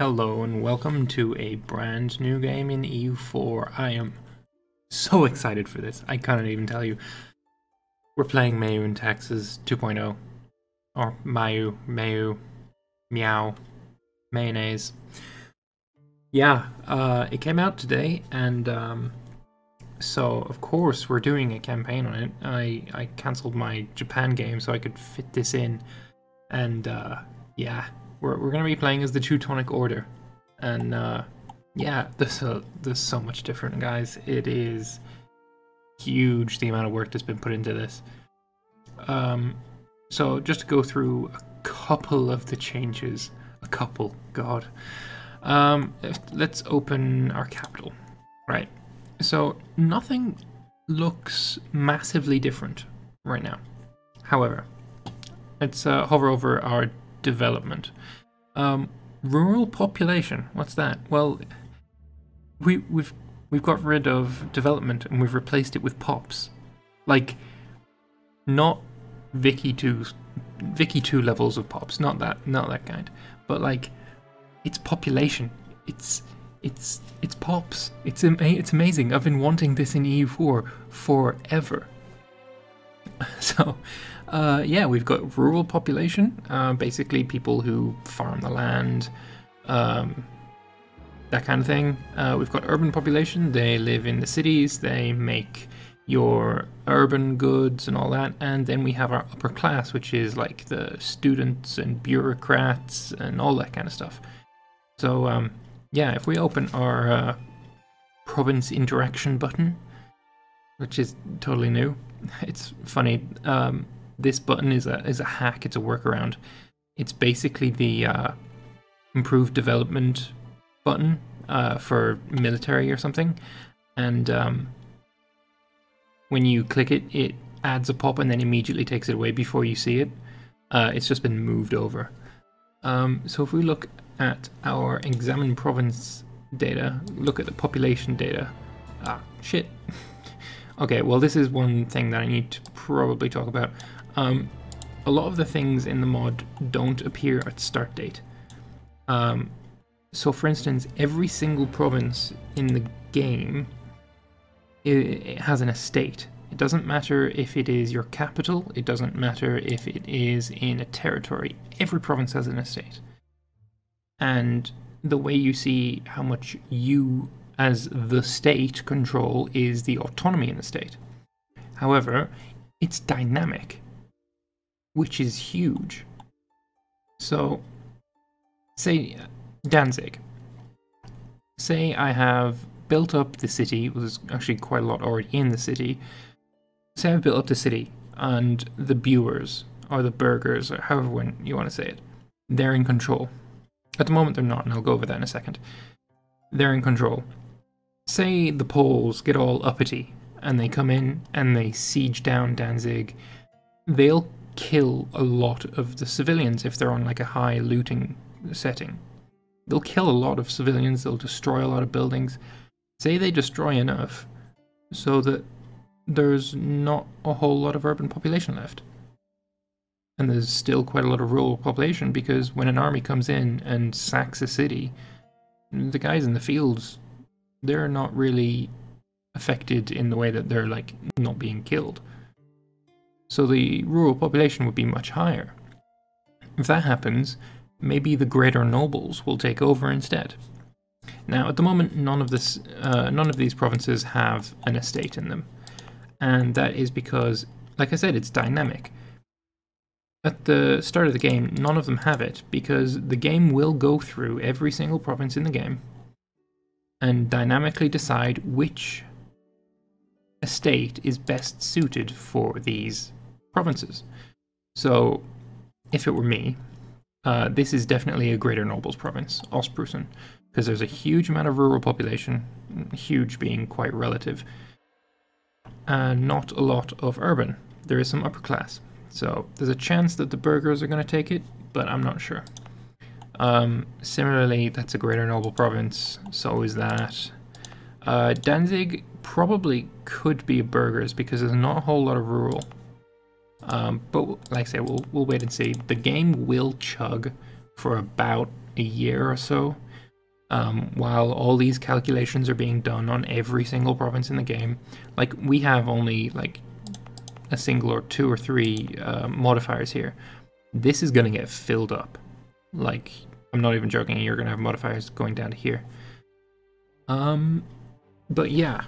Hello and welcome to a brand new game in EU4. I am so excited for this, I can't even tell you. We're playing MEIOU in Texas 2.0, or MEIOU, meow, mayonnaise. Yeah, it came out today, and so of course we're doing a campaign on it. I cancelled my Japan game so I could fit this in, and yeah. We're going to be playing as the Teutonic Order, and yeah, there's so much different, guys. It is huge the amount of work that's been put into this. So just to go through a couple of the changes, God. Let's open our capital, right? So nothing looks massively different right now. However, let's hover over our development. Rural population, what's that? Well, we've got rid of development and we've replaced it with pops. Like, not Vicky 2 levels of pops, not that kind, but like, it's population. It's pops. It's amazing. I've been wanting this in EU4 forever. So yeah, we've got rural population, basically people who farm the land, that kind of thing. We've got urban population, they live in the cities, they make your urban goods and all that. And then we have our upper class, which is like the students and bureaucrats and all that kind of stuff. So yeah, if we open our province interaction button, which is totally new. It's funny, this button is a hack, it's a workaround. It's basically the improved development button for military or something, and when you click it, it adds a pop and then immediately takes it away before you see it. It's just been moved over. So if we look at our examine province data, look at the population data. Shit. Okay, well this is one thing that I need to probably talk about. A lot of the things in the mod don't appear at start date. So for instance, every single province in the game, it has an estate. It doesn't matter if it is your capital, it doesn't matter if it is in a territory. Every province has an estate. And the way you see how much you as the state control is the autonomy in the state. However, it's dynamic, which is huge. So, say Danzig. Say I have built up the city, well, there's actually quite a lot already in the city. Say I've built up the city, and the Buers, or the Burghers, or however you want to say it, they're in control. At the moment they're not, and I'll go over that in a second. They're in control. Say the Poles get all uppity and they come in and they siege down Danzig. They'll kill a lot of the civilians if they're on like a high looting setting. They'll kill a lot of civilians, they'll destroy a lot of buildings. Say they destroy enough so that there's not a whole lot of urban population left. And there's still quite a lot of rural population, because when an army comes in and sacks a city, the guys in the fields, they're not really affected in the way that they're like not being killed. So the rural population would be much higher. If that happens, maybe the greater nobles will take over instead. Now at the moment none of these provinces have an estate in them. And that is because, like I said, it's dynamic. At the start of the game, none of them have it, because the game will go through every single province in the game and dynamically decide which estate is best suited for these provinces. So, if it were me, this is definitely a Greater Nobles province, Ostprussen, because there's a huge amount of rural population, huge being quite relative, and not a lot of urban. There is some upper class. So there's a chance that the Burghers are going to take it, but I'm not sure. Similarly, that's a Greater Noble province, so is that. Danzig probably could be a Burghers because there's not a whole lot of rural. But like I say, we'll wait and see. The game will chug for about a year or so, while all these calculations are being done on every single province in the game. Like, we have only like a single or two or three modifiers here. This is going to get filled up. Like, I'm not even joking, you're going to have modifiers going down to here. But yeah,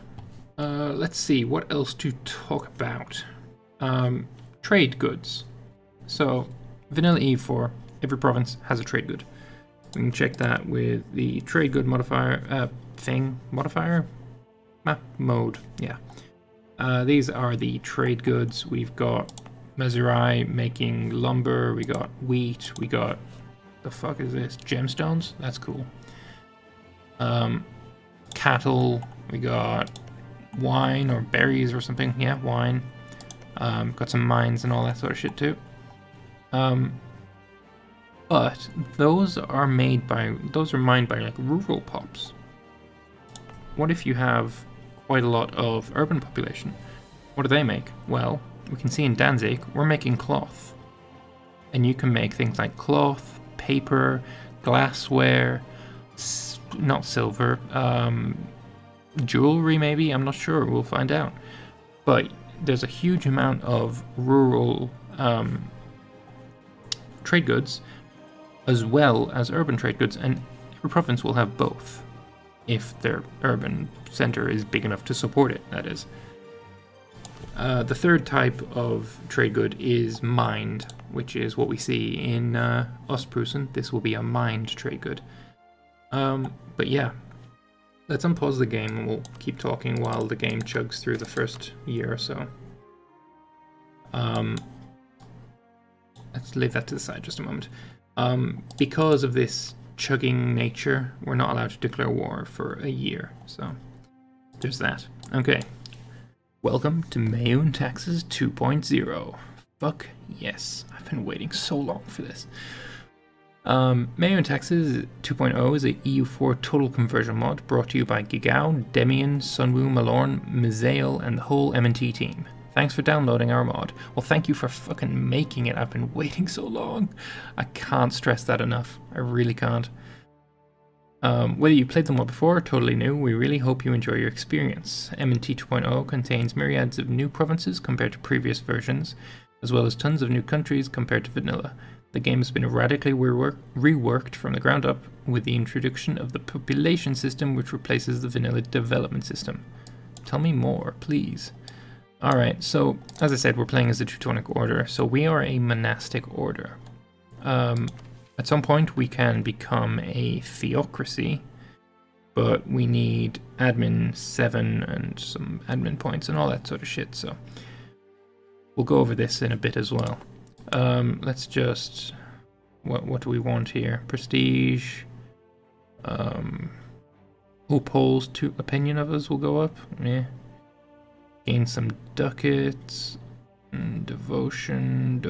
let's see, what else to talk about? Trade goods. So, vanilla EU4, every province has a trade good. We can check that with the trade good modifier, modifier? Map mode, yeah. These are the trade goods. We've got Mazurai making lumber, we got wheat, we got, the fuck is this? Gemstones? That's cool. Cattle, we got wine or berries or something, yeah, wine. Got some mines and all that sort of shit too. But those are mined by like rural pops. What if you have quite a lot of urban population? What do they make? Well, we can see in Danzig, we're making cloth. And you can make things like cloth, paper, glassware, not silver, jewelry maybe, I'm not sure, we'll find out. But there's a huge amount of rural trade goods as well as urban trade goods, and every province will have both if their urban center is big enough to support it, that is. The third type of trade good is mined, which is what we see in Ostpreußen. This will be a mined trade good. But yeah, let's unpause the game and we'll keep talking while the game chugs through the first year or so. Let's leave that to the side just a moment. Because of this chugging nature, we're not allowed to declare war for a year, so there's that. Okay, welcome to MEIOU and Taxes 2.0. Fuck yes, I've been waiting so long for this. MEIOU and Taxes 2.0 is a EU4 total conversion mod brought to you by Gigao, Demian, Sunwoo, Malorn, Mizael, and the whole M&T team. Thanks for downloading our mod. Well, thank you for fucking making it. I've been waiting so long. I can't stress that enough. I really can't. Whether you played the mod before or totally new, we really hope you enjoy your experience. M&T 2.0 contains myriads of new provinces compared to previous versions, as well as tons of new countries compared to vanilla. The game has been radically reworked from the ground up with the introduction of the population system, which replaces the vanilla development system. Tell me more, please. Alright, so as I said, we're playing as the Teutonic Order, so we are a monastic order. At some point we can become a theocracy, but we need admin 7 and some admin points and all that sort of shit, so we'll go over this in a bit as well. Let's just... What do we want here? Prestige. Polls to opinion of us will go up. Yeah. Gain some ducats. Devotion.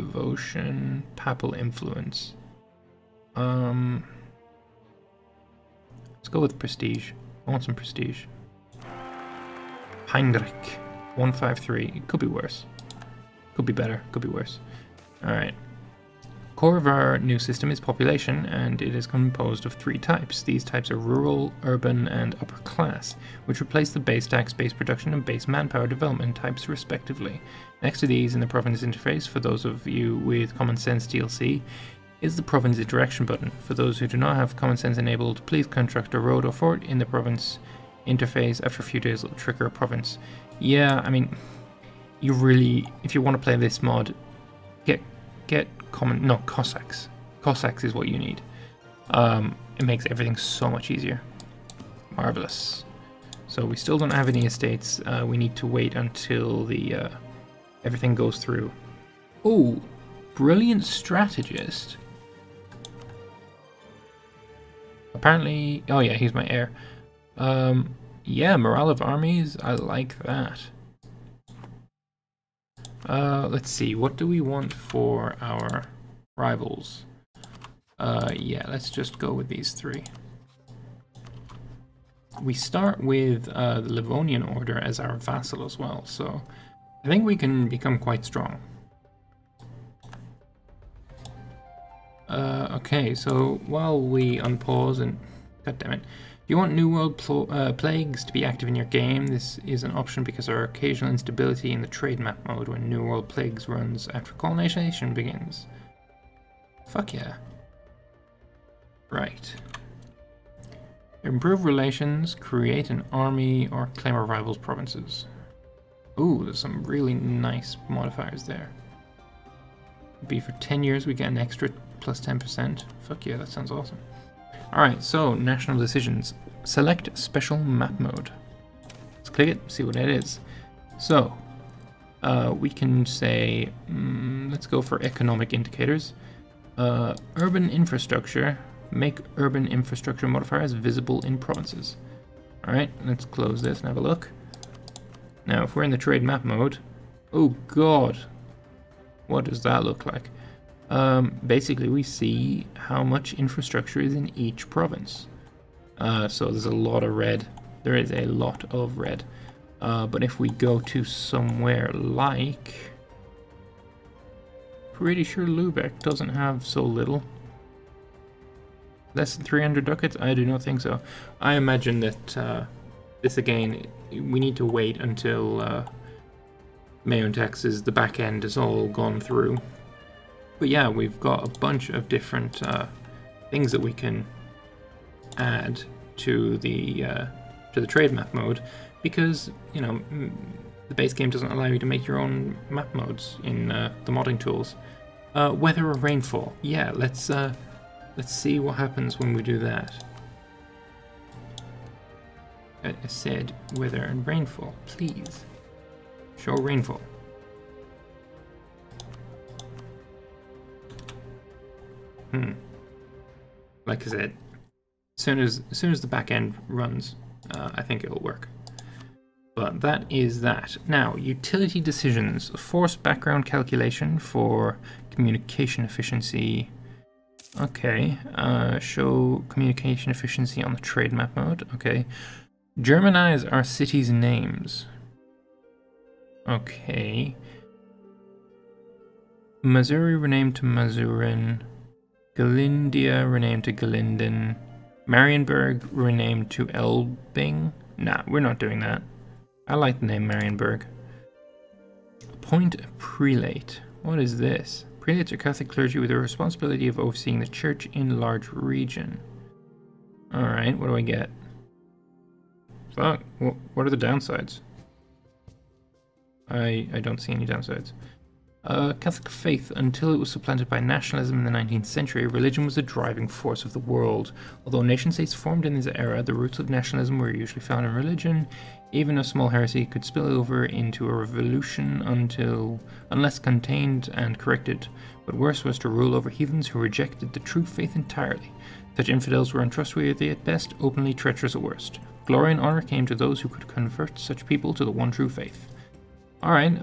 Papal influence. Let's go with prestige. I want some prestige. Heinrich. 153. It could be worse. Could be better. Could be worse. Alright. Core of our new system is population, and it is composed of 3 types. These types are rural, urban, and upper class, which replace the base tax, base production, and base manpower development types respectively. Next to these in the province interface, for those of you with Common Sense DLC, is the province interaction button. For those who do not have Common Sense enabled, please construct a road or fort in the province interface. After a few days, it will trigger a province. Yeah, I mean, you really, if you want to play this mod, get Cossacks. Cossacks is what you need. It makes everything so much easier. Marvelous. So we still don't have any estates. We need to wait until the everything goes through. Oh, brilliant strategist. Apparently, oh yeah, he's my heir. Yeah, morale of armies, I like that. Let's see, what do we want for our rivals? Yeah, let's just go with these 3. We start with the Livonian Order as our vassal as well, so I think we can become quite strong. Okay, so while we unpause and God damn it. Do you want New World plagues to be active in your game? This is an option because there are occasional instability in the trade map mode when New World plagues runs after colonization begins. Fuck yeah. Right. Improve relations, create an army, or claim our rivals' provinces. Ooh, there's some really nice modifiers there. Be for 10 years we get an extra plus 10%. Fuck yeah, that sounds awesome. Alright, so national decisions. Select special map mode. Let's click it, see what it is. So, we can say, let's go for economic indicators. Urban infrastructure. Make urban infrastructure modifiers visible in provinces. Alright, let's close this and have a look. Now, if we're in the trade map mode, oh god, what does that look like? Basically, we see how much infrastructure is in each province. So there's a lot of red. There is a lot of red. But if we go to somewhere like... Pretty sure Lübeck doesn't have so little. Less than 300 ducats? I do not think so. I imagine that this again, we need to wait until MEIOU taxes, the back end is all gone through. But yeah, we've got a bunch of different things that we can add to the trade map mode because, you know, the base game doesn't allow you to make your own map modes in the modding tools. Weather or rainfall? Yeah, let's see what happens when we do that. I said weather and rainfall, please. Show rainfall. Like I said, as soon as the back end runs, I think it'll work. But that is that. Now, utility decisions. Force background calculation for communication efficiency. Okay, show communication efficiency on the trade map mode. Okay, Germanize our cities' names. Okay, Missouri renamed to Masuren, Galindia renamed to Galinden, Marienburg renamed to Elbing. Nah, we're not doing that. I like the name Marienburg. Appoint a prelate. What is this? Prelates are Catholic clergy with the responsibility of overseeing the church in large region. Alright, what do I get? Fuck, what are the downsides? I don't see any downsides. Catholic faith. Until it was supplanted by nationalism in the 19th century, religion was the driving force of the world. Although nation-states formed in this era, the roots of nationalism were usually found in religion. Even a small heresy could spill over into a revolution unless contained and corrected. But worse was to rule over heathens who rejected the true faith entirely. Such infidels were untrustworthy at best, openly treacherous at worst. Glory and honor came to those who could convert such people to the one true faith. Alright,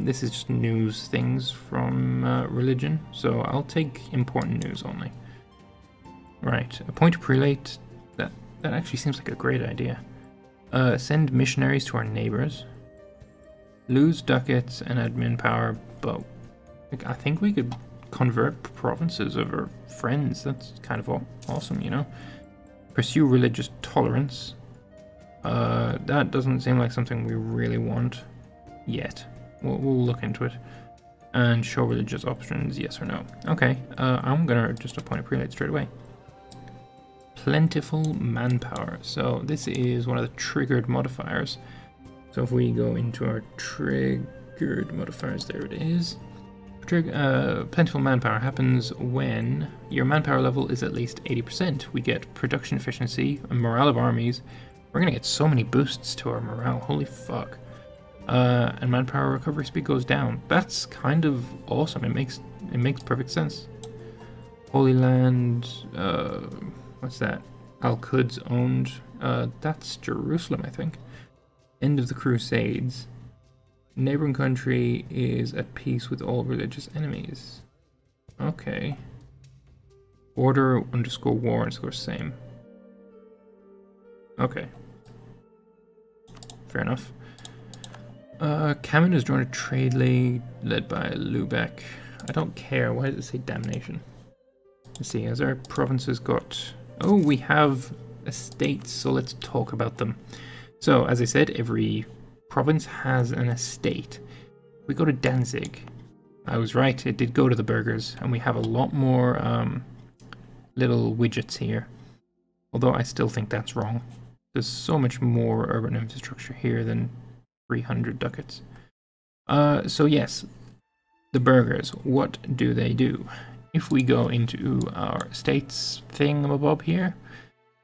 this is just news things from religion, so I'll take important news only. Right, appoint a prelate. That actually seems like a great idea. Send missionaries to our neighbors. Lose ducats and admin power, but I think we could convert provinces of our friends. That's kind of awesome, you know? Pursue religious tolerance. That doesn't seem like something we really want yet. We'll look into it. And show religious options, yes or no. Okay, I'm gonna just appoint a prelate straight away. Plentiful manpower. So this is one of the triggered modifiers. So if we go into our triggered modifiers, there it is. Plentiful manpower happens when your manpower level is at least 80%. We get production efficiency and morale of armies. We're gonna get so many boosts to our morale, holy fuck. And manpower recovery speed goes down. That's kind of awesome. It makes perfect sense. Holy Land, what's that? Al-Quds owned. That's Jerusalem, I think. End of the Crusades. Neighboring country is at peace with all religious enemies. Okay. Order _ war _ same. Okay. Fair enough. Kamen has joined a trade league led by Lübeck. I don't care. Why does it say damnation? Let's see. Has our provinces got... Oh, we have estates, so let's talk about them. So, as I said, every province has an estate. We go to Danzig. I was right, it did go to the burghers, and we have a lot more little widgets here. Although I still think that's wrong. There's so much more urban infrastructure here than 300 ducats. So yes, the burghers, what do they do? If we go into our estates thingamabob here,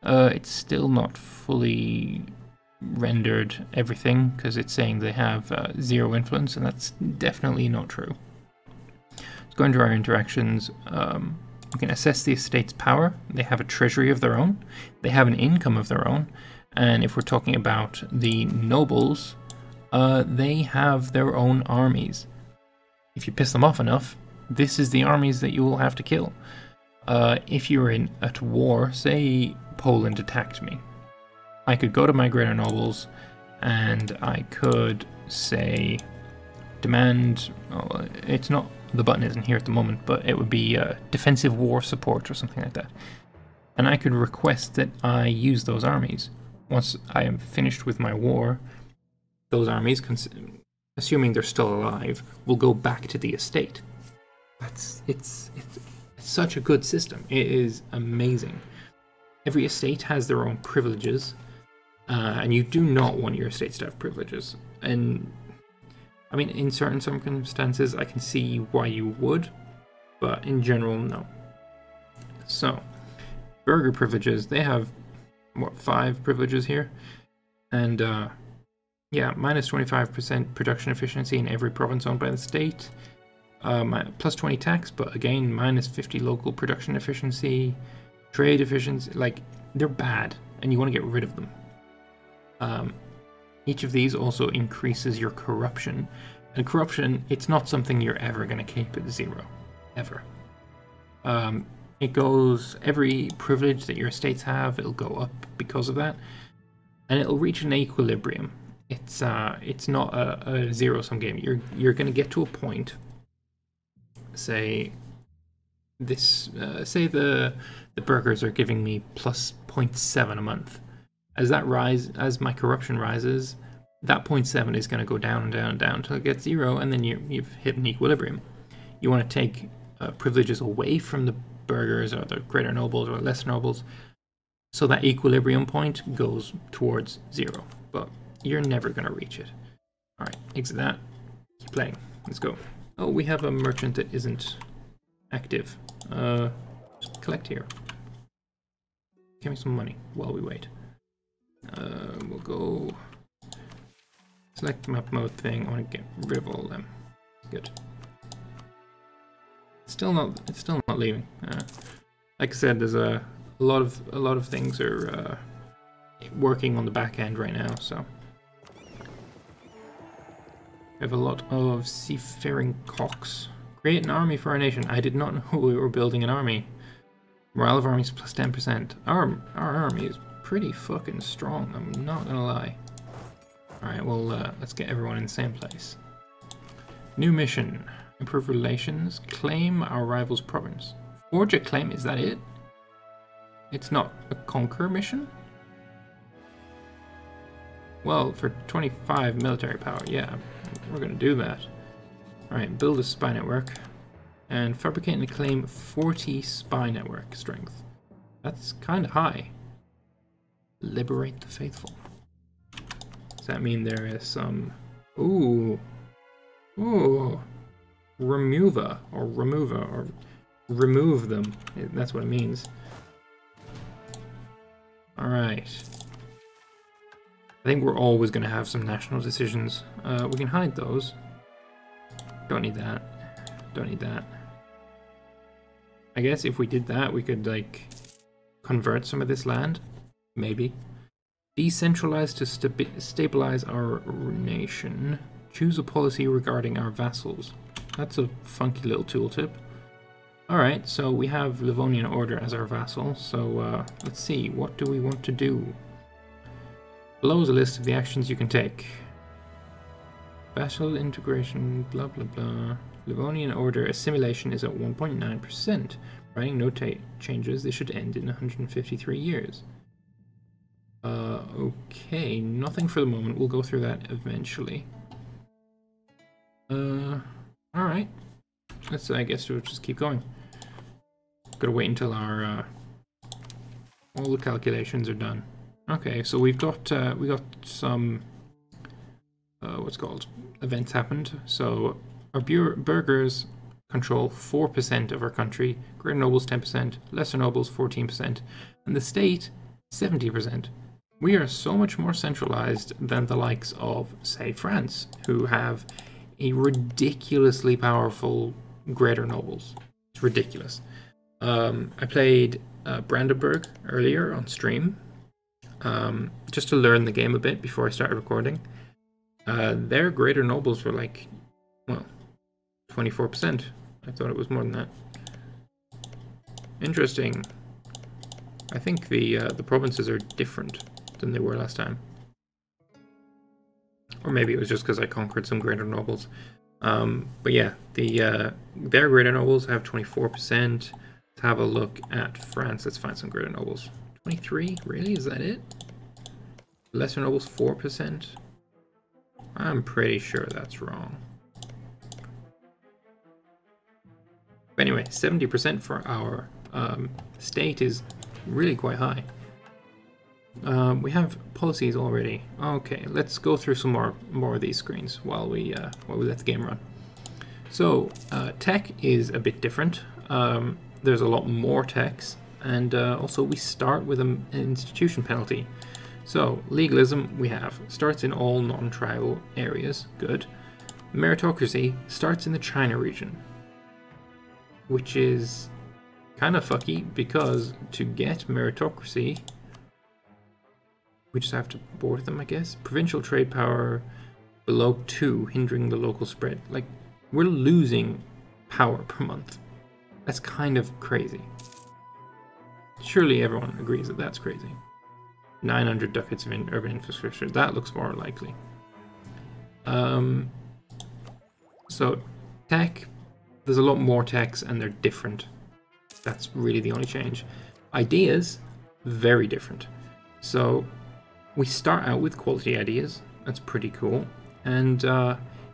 it's still not fully rendered everything, because it's saying they have 0 influence, and that's definitely not true. Let's go into our interactions. We can assess the estate's power. They have a treasury of their own. They have an income of their own. And if we're talking about the nobles, they have their own armies. If you piss them off enough, this is the armies that you will have to kill. If you're at war, say Poland attacked me, I could go to my greater nobles and I could say demand, oh, it's not, the button isn't here at the moment, but it would be defensive war support or something like that. And I could request that I use those armies. Once I am finished with my war, those armies, assuming they're still alive, will go back to the estate. It's such a good system. It is amazing. Every estate has their own privileges, and you do not want your estates to have privileges. And I mean, in certain circumstances, I can see why you would, but in general, no. So, burgher privileges, they have, what, 5 privileges here? And, yeah, minus 25% production efficiency in every province owned by the state, plus 20 tax, but again, minus 50 local production efficiency, trade efficiency, like, they're bad, and you want to get rid of them. Each of these also increases your corruption, and corruption, it's not something you're ever going to keep at 0, ever. It goes, every privilege that your estates have, it'll go up because of that, and it'll reach an equilibrium. It's not a zero-sum game. You're going to get to a point, say this, say the burghers are giving me plus 0.7 a month. As my corruption rises, that 0.7 is going to go down and down and down until it gets 0, and then you've hit an equilibrium. You want to take privileges away from the burghers or the greater nobles or lesser nobles, so that equilibrium point goes towards 0, but you're never going to reach it. Alright, exit that, keep playing, let's go. Oh, we have a merchant that isn't active. Just collect here. Give me some money while we wait. We'll go select the map mode thing. I want to get rid of all of them. Good. It's still not leaving. Like I said, there's a lot of things are working on the back end right now. So we have a lot of seafaring cocks. Create an army for our nation. I did not know we were building an army. Morale of armies plus 10%. Our army is pretty fucking strong, I'm not gonna lie. Alright, well, let's get everyone in the same place. New mission. Improve relations. Claim our rival's province. Forge a claim, is that it? It's not a conquer mission? Well, for 25 military power, yeah, we're gonna do that. Alright, build a spy network. And fabricate and claim 40 spy network strength. That's kind of high. Liberate the faithful. Does that mean there is some... Ooh. Remover, or remove them. That's what it means. Alright. I think we're always going to have some national decisions. We can hide those. Don't need that. Don't need that. I guess if we did that, we could, like, convert some of this land. Maybe. Decentralize to stabilize our nation. Choose a policy regarding our vassals. That's a funky little tooltip. Alright, so we have Livonian Order as our vassal, so let's see, what do we want to do? Below is a list of the actions you can take. Vassal integration, blah blah blah. Livonian Order assimilation is at 1.9%. Writing no changes, they should end in 153 years. Okay, nothing for the moment. We'll go through that eventually. Alright. I guess we'll just keep going. Gotta wait until our all the calculations are done. Okay, so we got some what's called events happened. So our burghers control 4% of our country, greater nobles 10%, lesser nobles 14%, and the state 70%. We are so much more centralized than the likes of, say, France, who have a ridiculously powerful greater nobles. It's ridiculous. I played Brandenburg earlier on stream, just to learn the game a bit before I started recording. Their greater nobles were like, well, 24%. I thought it was more than that. Interesting. I think the provinces are different than they were last time. Or maybe it was just because I conquered some greater nobles. But yeah, their greater nobles have 24%. Let's have a look at France. Let's find some greater nobles. 23? Really? Is that it? Lesser nobles 4%? I'm pretty sure that's wrong. But anyway, 70% for our state is really quite high. We have policies already. Okay, let's go through some more of these screens while we let the game run. So tech is a bit different. There's a lot more techs, and also we start with an institution penalty. So legalism we have starts in all non-tribal areas. Good. Meritocracy starts in the China region, which is kind of fucky because to get meritocracy, we just have to board them, I guess. Provincial trade power below 2, hindering the local spread. Like, we're losing power per month. That's kind of crazy. Surely everyone agrees that that's crazy. 900 ducats of urban infrastructure. That looks more likely. So, tech. There's a lot more techs and they're different. That's really the only change. Ideas, very different. So, we start out with quality ideas. That's pretty cool. And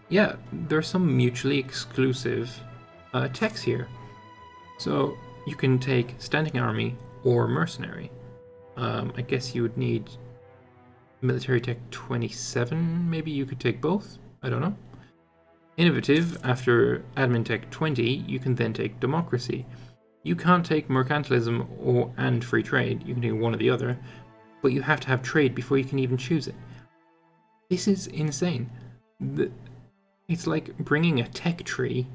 yeah, there's some mutually exclusive techs here. So you can take standing army or mercenary. I guess you would need military tech 27. Maybe you could take both. I don't know. Innovative, after admin tech 20, you can then take democracy. You can't take mercantilism and free trade. You can do one or the other. But you have to have trade before you can even choose it. This is insane. It's like bringing a tech tree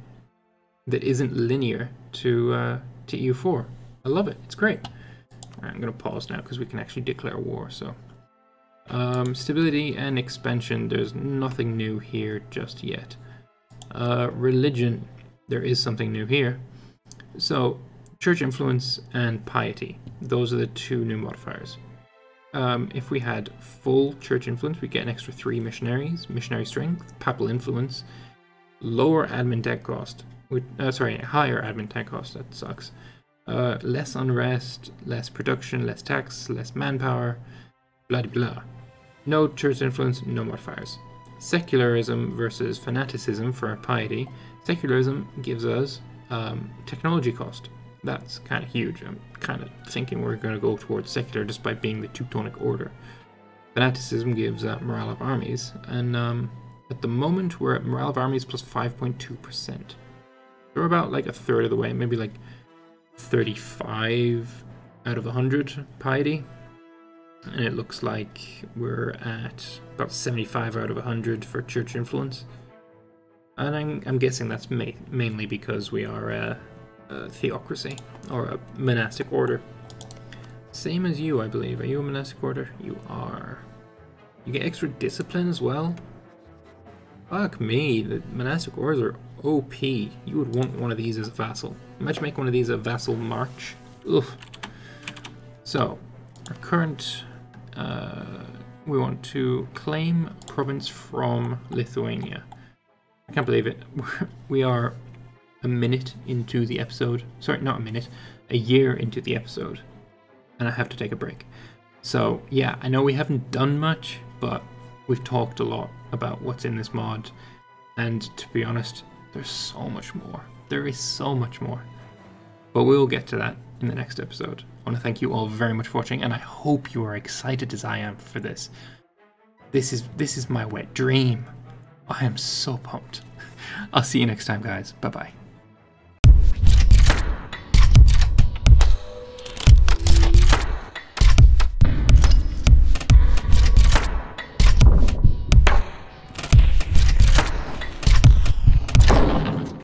that isn't linear to EU4. I love it. It's great. Right, I'm going to pause now because we can actually declare war. So, stability and expansion. There's nothing new here just yet. Religion. There is something new here. So, church influence and piety. Those are the two new modifiers. If we had full church influence, we get an extra 3 missionaries, missionary strength, papal influence, lower admin tech cost, higher admin tech cost, that sucks, less unrest, less production, less tax, less manpower, blah blah. No church influence, no modifiers. Secularism versus fanaticism for our piety. Secularism gives us technology cost. That's kind of huge. I'm kind of thinking we're going to go towards secular despite being the Teutonic order. Fanaticism gives morale of armies, and at the moment we're at morale of armies plus 5.2%. We're about like a third of the way, maybe like 35 out of 100 piety. And it looks like we're at about 75 out of 100 for church influence. And I'm guessing that's mainly because we are a theocracy, or a monastic order. Same as you, I believe. Are you a monastic order? You are. You get extra discipline as well? Fuck me, the monastic orders are OP. You would want one of these as a vassal. Imagine make one of these a vassal march. Ugh. So, our current... we want to claim province from Lithuania. I can't believe it. We are a minute into the episode. Sorry, not a minute. A year into the episode. And I have to take a break. So yeah, I know we haven't done much, but we've talked a lot about what's in this mod, and to be honest, there's so much more. There is so much more. But we'll get to that in the next episode. I want to thank you all very much for watching, and I hope you are excited as I am for this. This is my wet dream. I am so pumped. I'll see you next time, guys. Bye-bye.